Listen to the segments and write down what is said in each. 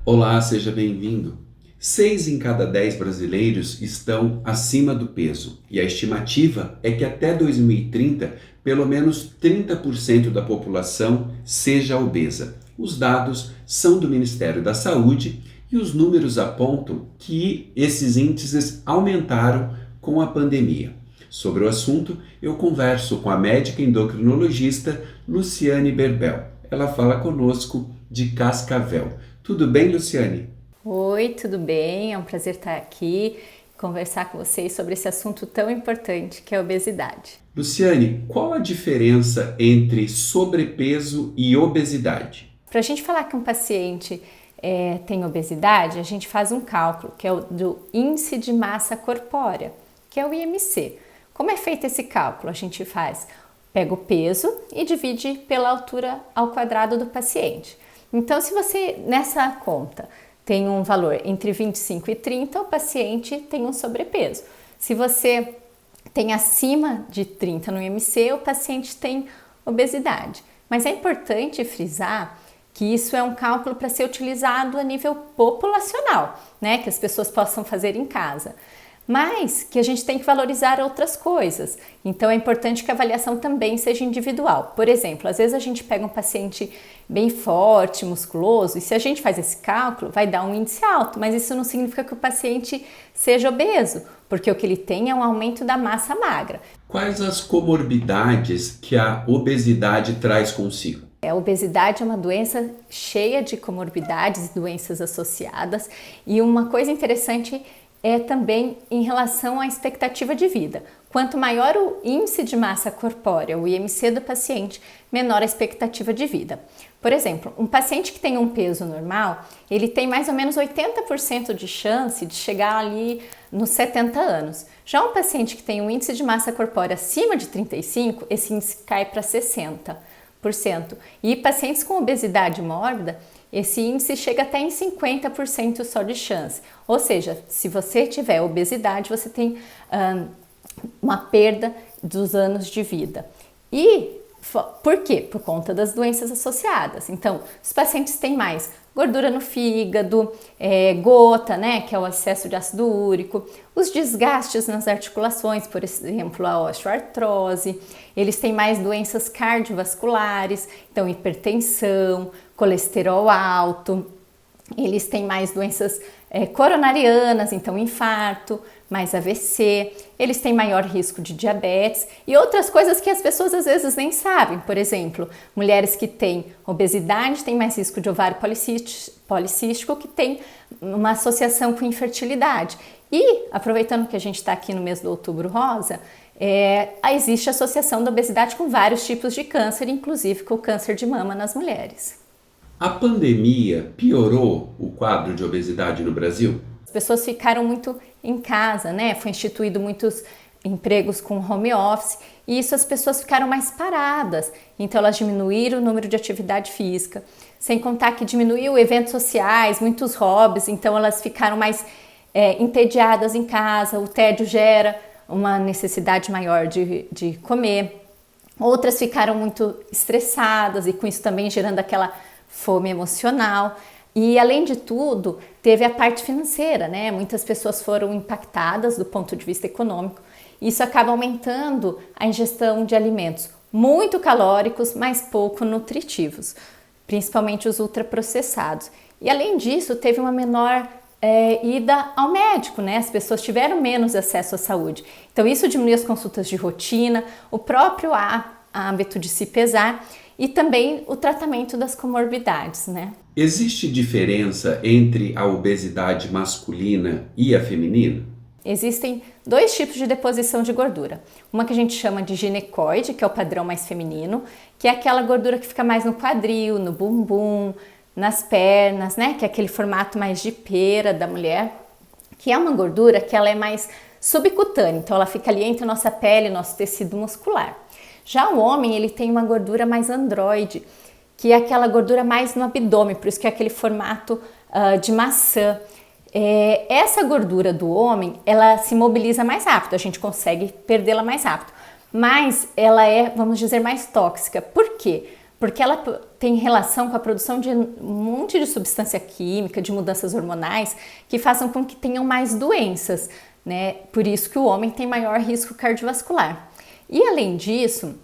Olá, seja bem-vindo. 6 em cada 10 brasileiros estão acima do peso e a estimativa é que até 2030, pelo menos 30% da população seja obesa. Os dados são do Ministério da Saúde e os números apontam que esses índices aumentaram com a pandemia. Sobre o assunto, eu converso com a médica endocrinologista Luciane Berbel. Ela fala conosco de Cascavel. Tudo bem, Luciane? Oi, tudo bem? É um prazer estar aqui e conversar com vocês sobre esse assunto tão importante que é a obesidade. Luciane, qual a diferença entre sobrepeso e obesidade? Para a gente falar que um paciente tem obesidade, a gente faz um cálculo que é o do índice de massa corpórea, que é o IMC. Como é feito esse cálculo? A gente pega o peso e divide pela altura ao quadrado do paciente. Então, se você, nessa conta, tem um valor entre 25 e 30, o paciente tem um sobrepeso. Se você tem acima de 30 no IMC, o paciente tem obesidade. Mas é importante frisar que isso é um cálculo para ser utilizado a nível populacional, né? Que as pessoas possam fazer em casa. Mas que a gente tem que valorizar outras coisas. Então é importante que a avaliação também seja individual. Por exemplo, às vezes a gente pega um paciente bem forte, musculoso, e se a gente faz esse cálculo, vai dar um índice alto, mas isso não significa que o paciente seja obeso, porque o que ele tem é um aumento da massa magra. Quais as comorbidades que a obesidade traz consigo? A obesidade é uma doença cheia de comorbidades e doenças associadas, e uma coisa interessante é também em relação à expectativa de vida. Quanto maior o índice de massa corpórea, o IMC do paciente, menor a expectativa de vida. Por exemplo, um paciente que tem um peso normal, ele tem mais ou menos 80% de chance de chegar ali nos 70 anos. Já um paciente que tem um índice de massa corpórea acima de 35, esse índice cai para 60%. E pacientes com obesidade mórbida, esse índice chega até em 50% só de chance. Ou seja, se você tiver obesidade, você tem uma perda dos anos de vida. E por quê? Por conta das doenças associadas. Então, os pacientes têm mais gordura no fígado, gota, né, que é o excesso de ácido úrico, os desgastes nas articulações, por exemplo, a osteoartrose, eles têm mais doenças cardiovasculares, então hipertensão, colesterol alto, eles têm mais doenças coronarianas, então infarto, mais AVC, eles têm maior risco de diabetes e outras coisas que as pessoas às vezes nem sabem. Por exemplo, mulheres que têm obesidade têm mais risco de ovário policístico, que tem uma associação com infertilidade. E, aproveitando que a gente está aqui no mês do Outubro Rosa, existe associação da obesidade com vários tipos de câncer, inclusive com o câncer de mama nas mulheres. A pandemia piorou o quadro de obesidade no Brasil? As pessoas ficaram muito em casa, né? Foi instituído muitos empregos com home office e isso as pessoas ficaram mais paradas. Então elas diminuíram o número de atividade física. Sem contar que diminuiu eventos sociais, muitos hobbies, então elas ficaram mais entediadas em casa. O tédio gera uma necessidade maior de comer. Outras ficaram muito estressadas e com isso também gerando aquela fome emocional. E além de tudo, teve a parte financeira, né? Muitas pessoas foram impactadas do ponto de vista econômico. Isso acaba aumentando a ingestão de alimentos muito calóricos, mas pouco nutritivos, principalmente os ultraprocessados. E além disso, teve uma menor ida ao médico, né? As pessoas tiveram menos acesso à saúde. Então isso diminuiu as consultas de rotina, o próprio hábito de se pesar e também o tratamento das comorbidades, né? Existe diferença entre a obesidade masculina e a feminina? Existem dois tipos de deposição de gordura. Uma que a gente chama de ginecoide, que é o padrão mais feminino, que é aquela gordura que fica mais no quadril, no bumbum, nas pernas, né? Que é aquele formato mais de pera da mulher, que é uma gordura que ela é mais subcutânea, então ela fica ali entre a nossa pele e nosso tecido muscular. Já o homem, ele tem uma gordura mais androide, que é aquela gordura mais no abdômen, por isso que é aquele formato de maçã. Essa gordura do homem, ela se mobiliza mais rápido, a gente consegue perdê-la mais rápido, mas ela é, vamos dizer, mais tóxica. Por quê? porque ela tem relação com a produção de um monte de substância química, de mudanças hormonais, que façam com que tenham mais doenças, né? Por isso que o homem tem maior risco cardiovascular. E além disso,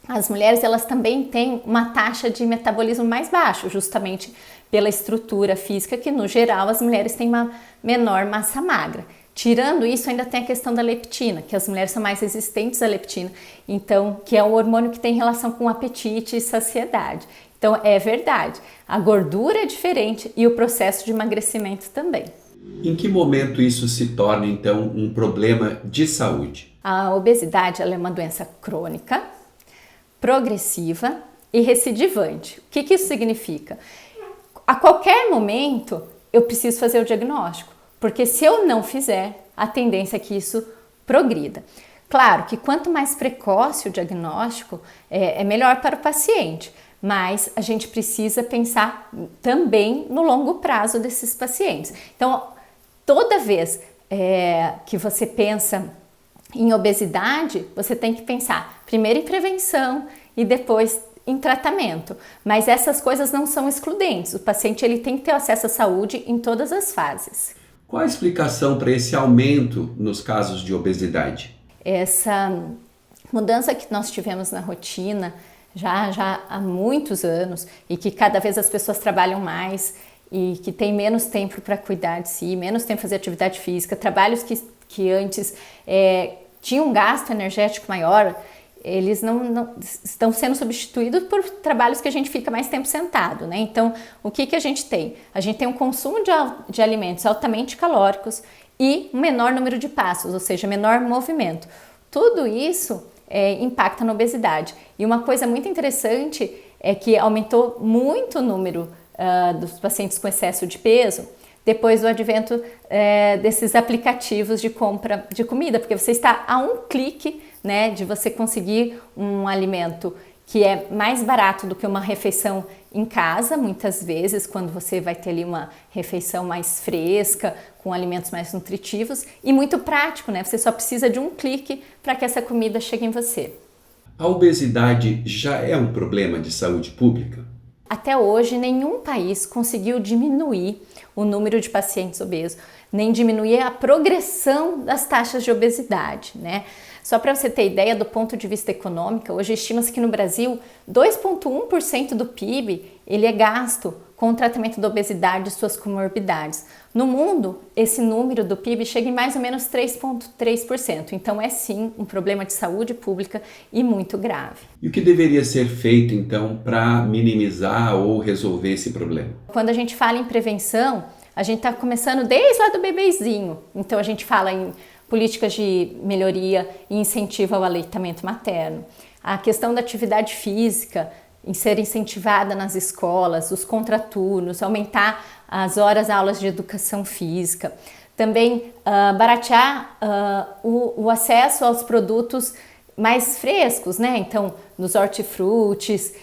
as mulheres elas também têm uma taxa de metabolismo mais baixo, justamente pela estrutura física, que no geral as mulheres têm uma menor massa magra. Tirando isso, ainda tem a questão da leptina, que as mulheres são mais resistentes à leptina, então, que é um hormônio que tem relação com apetite e saciedade. Então, é verdade, a gordura é diferente e o processo de emagrecimento também. Em que momento isso se torna, então, um problema de saúde? A obesidade ela é uma doença crônica, progressiva e recidivante. O que isso significa? A qualquer momento, eu preciso fazer o diagnóstico. Porque se eu não fizer, a tendência é que isso progrida. Claro que quanto mais precoce o diagnóstico, é melhor para o paciente, mas a gente precisa pensar também no longo prazo desses pacientes. Então, toda vez que você pensa em obesidade, você tem que pensar primeiro em prevenção e depois em tratamento. Mas essas coisas não são excludentes. O paciente ele tem que ter acesso à saúde em todas as fases. Qual a explicação para esse aumento nos casos de obesidade? Essa mudança que nós tivemos na rotina já há muitos anos e que cada vez as pessoas trabalham mais e que tem menos tempo para cuidar de si, menos tempo para fazer atividade física, trabalhos que antes tinham um gasto energético maior, eles não estão sendo substituídos por trabalhos que a gente fica mais tempo sentado, né? Então, o que a gente tem? A gente tem um consumo de alimentos altamente calóricos e um menor número de passos, ou seja, menor movimento. Tudo isso impacta na obesidade. E uma coisa muito interessante é que aumentou muito o número dos pacientes com excesso de peso depois do advento desses aplicativos de compra de comida, porque você está a um clique, né, de você conseguir um alimento que é mais barato do que uma refeição em casa, muitas vezes, quando você vai ter ali uma refeição mais fresca, com alimentos mais nutritivos, e muito prático, né? Você só precisa de um clique para que essa comida chegue em você. A obesidade já é um problema de saúde pública? Até hoje, nenhum país conseguiu diminuir o número de pacientes obesos, nem diminuir a progressão das taxas de obesidade, né? Só para você ter ideia do ponto de vista econômico, hoje estima-se que no Brasil 2,1% do PIB ele é gasto com o tratamento da obesidade e suas comorbidades. No mundo, esse número do PIB chega em mais ou menos 3,3%. Então é sim um problema de saúde pública e muito grave. E o que deveria ser feito então para minimizar ou resolver esse problema? Quando a gente fala em prevenção, a gente está começando desde lá do bebezinho. Então a gente fala em políticas de melhoria e incentivo ao aleitamento materno. A questão da atividade física, em ser incentivada nas escolas, os contraturnos, aumentar as horas aulas de educação física. Também baratear o acesso aos produtos mais frescos, né? Então, nos hortifrutis,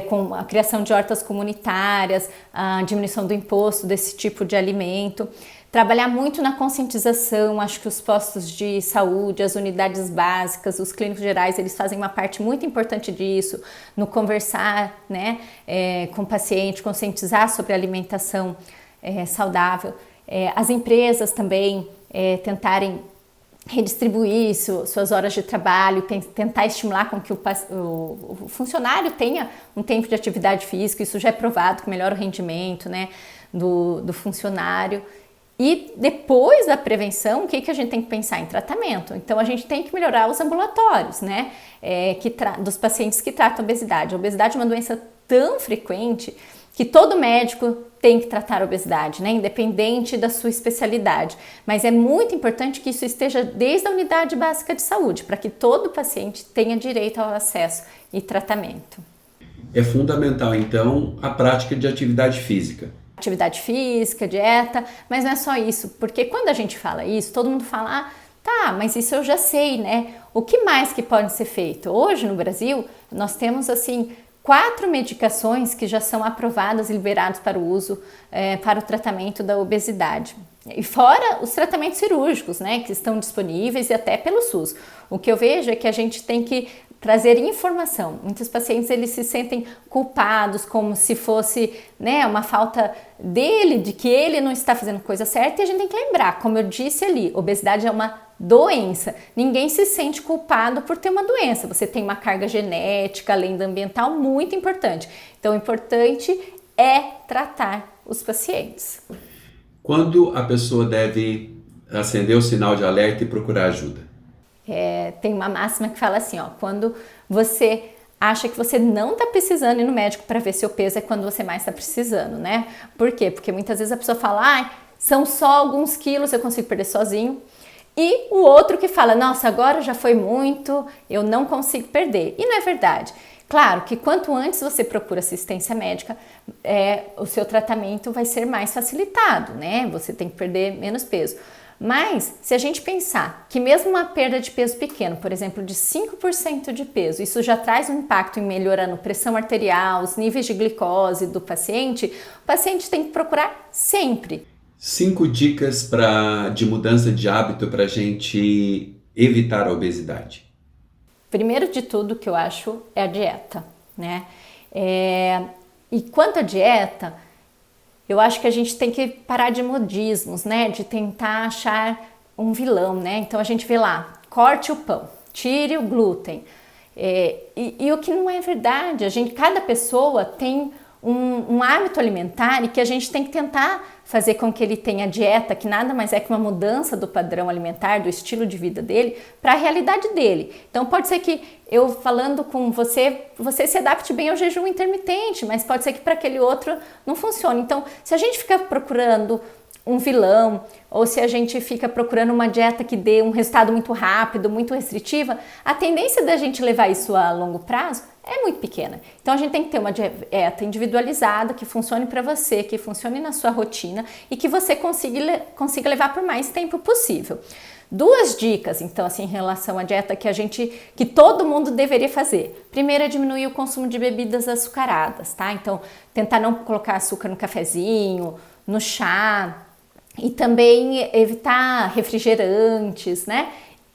com a criação de hortas comunitárias, a diminuição do imposto desse tipo de alimento. Trabalhar muito na conscientização, acho que os postos de saúde, as unidades básicas, os clínicos gerais, eles fazem uma parte muito importante disso, no conversar, né, com o paciente, conscientizar sobre a alimentação saudável. As empresas também tentarem redistribuir suas horas de trabalho, tentar estimular com que o funcionário tenha um tempo de atividade física, isso já é provado que melhora o rendimento, né, do funcionário. E depois da prevenção, o que a gente tem que pensar em tratamento? Então, a gente tem que melhorar os ambulatórios, né? Dos pacientes que tratam obesidade. A obesidade é uma doença tão frequente que todo médico tem que tratar a obesidade, né? Independente da sua especialidade. Mas é muito importante que isso esteja desde a unidade básica de saúde, para que todo paciente tenha direito ao acesso e tratamento. É fundamental, então, a prática de atividade física. Atividade física, dieta, mas não é só isso, porque quando a gente fala isso, todo mundo fala, tá, mas isso eu já sei, né? O que mais que pode ser feito? Hoje no Brasil, nós temos assim 4 medicações que já são aprovadas e liberadas para o uso, para o tratamento da obesidade. E fora os tratamentos cirúrgicos, né, que estão disponíveis e até pelo SUS. O que eu vejo é que a gente tem que trazer informação. Muitos pacientes eles se sentem culpados, como se fosse, né, uma falta dele, de que ele não está fazendo coisa certa, e a gente tem que lembrar, como eu disse ali, obesidade é uma doença. Ninguém se sente culpado por ter uma doença. Você tem uma carga genética, lenda ambiental muito importante. Então, o importante é tratar os pacientes. Quando a pessoa deve acender o sinal de alerta e procurar ajuda? Tem uma máxima que fala assim, ó, quando você acha que você não está precisando ir no médico para ver seu peso, é quando você mais está precisando, né? Por quê? Porque muitas vezes a pessoa fala, são só alguns quilos, eu consigo perder sozinho. E o outro que fala, nossa, agora já foi muito, eu não consigo perder. E não é verdade. Claro que quanto antes você procura assistência médica, o seu tratamento vai ser mais facilitado, né? Você tem que perder menos peso. Mas, se a gente pensar que mesmo uma perda de peso pequeno, por exemplo, de 5% de peso, isso já traz um impacto em melhorando a pressão arterial, os níveis de glicose do paciente, o paciente tem que procurar sempre. 5 dicas de mudança de hábito para a gente evitar a obesidade. Primeiro de tudo que eu acho é a dieta, né? E quanto à dieta, eu acho que a gente tem que parar de modismos, né? De tentar achar um vilão, né? Então a gente vê lá, corte o pão, tire o glúten. E o que não é verdade, cada pessoa tem um hábito alimentar e que a gente tem que tentar fazer com que ele tenha dieta, que nada mais é que uma mudança do padrão alimentar, do estilo de vida dele, para a realidade dele. Então pode ser que eu falando com você se adapte bem ao jejum intermitente, mas pode ser que para aquele outro não funcione. Então, se a gente fica procurando um vilão, ou se a gente fica procurando uma dieta que dê um resultado muito rápido, muito restritiva, a tendência da gente levar isso a longo prazo é muito pequena. Então a gente tem que ter uma dieta individualizada, que funcione para você, que funcione na sua rotina e que você consiga levar por mais tempo possível. 2 dicas, então, assim, em relação à dieta que todo mundo deveria fazer. Primeiro é diminuir o consumo de bebidas açucaradas, tá? Então, tentar não colocar açúcar no cafezinho, no chá, e também evitar refrigerantes, né?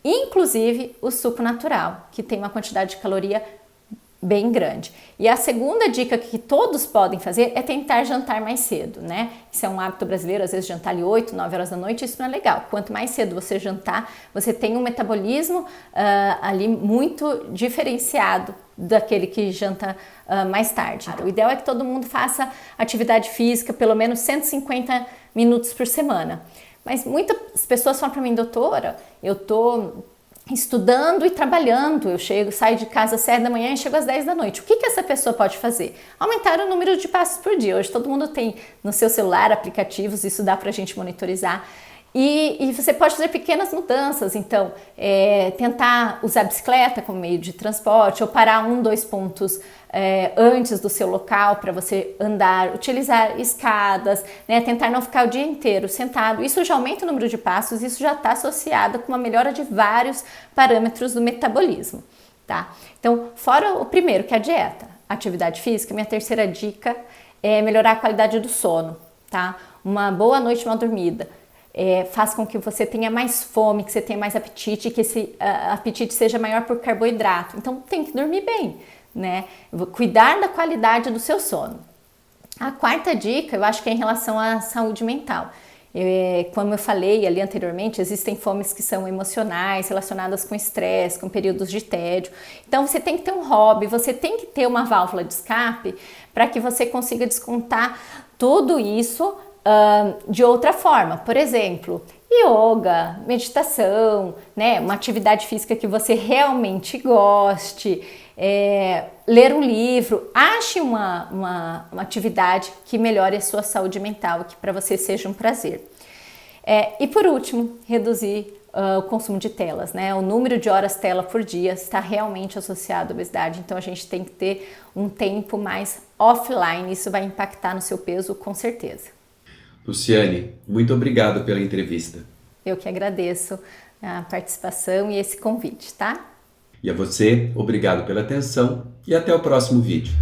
Inclusive o suco natural, que tem uma quantidade de caloria bem grande. E a segunda dica que todos podem fazer é tentar jantar mais cedo, né? Isso é um hábito brasileiro, às vezes jantar ali 8, 9 horas da noite, isso não é legal. Quanto mais cedo você jantar, você tem um metabolismo ali muito diferenciado daquele que janta mais tarde. Então, o ideal é que todo mundo faça atividade física pelo menos 150 minutos por semana. Mas muitas pessoas falam para mim, doutora, eu tô estudando e trabalhando, saio de casa às 7 da manhã e chego às 10 da noite. O que essa pessoa pode fazer? Aumentar o número de passos por dia. Hoje todo mundo tem no seu celular aplicativos, isso dá pra gente monitorizar. E você pode fazer pequenas mudanças, então tentar usar a bicicleta como meio de transporte ou parar 1, 2 pontos antes do seu local para você andar, utilizar escadas, né, tentar não ficar o dia inteiro sentado. Isso já aumenta o número de passos, isso já está associado com uma melhora de vários parâmetros do metabolismo, tá? Então, fora o primeiro, que é a dieta, atividade física, minha terceira dica é melhorar a qualidade do sono, tá? Uma boa noite mal dormida. Faz com que você tenha mais fome, que você tenha mais apetite, que esse apetite seja maior por carboidrato. Então tem que dormir bem, né? Cuidar da qualidade do seu sono. A quarta dica, eu acho que é em relação à saúde mental. Como eu falei ali anteriormente, existem fomes que são emocionais, relacionadas com estresse, com períodos de tédio. Então você tem que ter um hobby, você tem que ter uma válvula de escape para que você consiga descontar tudo isso de outra forma. Por exemplo, yoga, meditação, né? Uma atividade física que você realmente goste, ler um livro, ache uma atividade que melhore a sua saúde mental, que para você seja um prazer. E por último, reduzir o consumo de telas, né? O número de horas tela por dia está realmente associado à obesidade, então a gente tem que ter um tempo mais offline, isso vai impactar no seu peso com certeza. Luciane, muito obrigado pela entrevista. Eu que agradeço a participação e esse convite, tá? E a você, obrigado pela atenção e até o próximo vídeo.